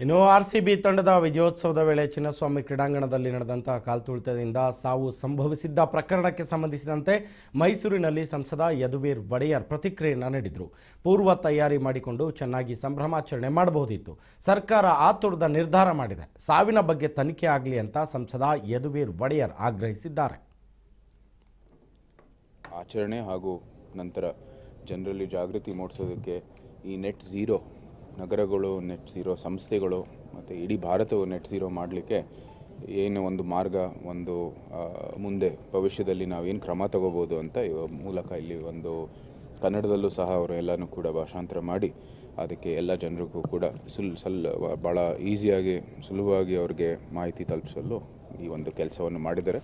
ಇನ್ನು ಆರ್‌ಸಿಬಿ ತಂಡದ ವಿಜಯೋತ್ಸವದ ವೇಳೆ ಚಿನ್ನಸ್ವಾಮಿ ಕ್ರೀಡಾಂಗಣದಲ್ಲಿ ನಡೆದಂತಹ ಕಾಲ್ತುಳಿತದಿಂದ ಸಾವು ಸಂಭವಿಸಿದ್ದ ಪ್ರಕರಣಕ್ಕೆ ಸಂಬಂಧಿಸಿದಂತೆ ಮೈಸೂರಿನಲ್ಲಿ ಸಂಸದ ಯದುವೀರ್ ಒಡೆಯರ್ ಪ್ರತಿಕ್ರಿಯೆಯನ್ನು ನೀಡಿದರು. ಪೂರ್ವ ತಯಾರಿ ಮಾಡಿಕೊಂಡು ಚೆನ್ನಾಗಿ ಸಂಭ್ರಮಾಚರಣೆ ಮಾಡಬಹುದಿತ್ತು. ಸರ್ಕಾರ ಆತುರದ ನಿರ್ಧಾರ ಮಾಡಿದೆ. ಸಾವಿನ ಬಗ್ಗೆ ತನಿಖೆ ಆಗಲಿ ಅಂತ ಸಂಸದ ಯದುವೀರ್ ಒಡೆಯರ್ ಆಗ್ರಹಿಸಿದ್ದಾರೆ. ಆಚರಣೆ ಹಾಗೂ ನಂತರ ಜನರಲ್ಲಿ ಜಾಗೃತಿ ಮೂಡಿಸೋದಕ್ಕೆ ಈ ನೆಟ್ ಝೀರೋ ನಗರಗಳು, ನೆಟ್ ಝೀರೋ ಸಂಸ್ಥೆಗಳು ಮತ್ತು ಇಡೀ ಭಾರತವು ನೆಟ್ ಝೀರೋ ಮಾಡಲಿಕ್ಕೆ ಏನು ಒಂದು ಮಾರ್ಗ, ಒಂದು ಮುಂದೆ ಭವಿಷ್ಯದಲ್ಲಿ ನಾವೇನು ಕ್ರಮ ತಗೋಬೋದು ಅಂತ ಮೂಲಕ ಇಲ್ಲಿ ಒಂದು ಕನ್ನಡದಲ್ಲೂ ಸಹ ಅವರು ಎಲ್ಲನೂ ಕೂಡ ಭಾಷಾಂತರ ಮಾಡಿ ಅದಕ್ಕೆ ಎಲ್ಲ ಜನರಿಗೂ ಕೂಡ ಭಾಳ ಈಸಿಯಾಗಿ ಸುಲಭವಾಗಿ ಅವ್ರಿಗೆ ಮಾಹಿತಿ ತಲುಪಿಸಲು ಈ ಒಂದು ಕೆಲಸವನ್ನು ಮಾಡಿದ್ದಾರೆ.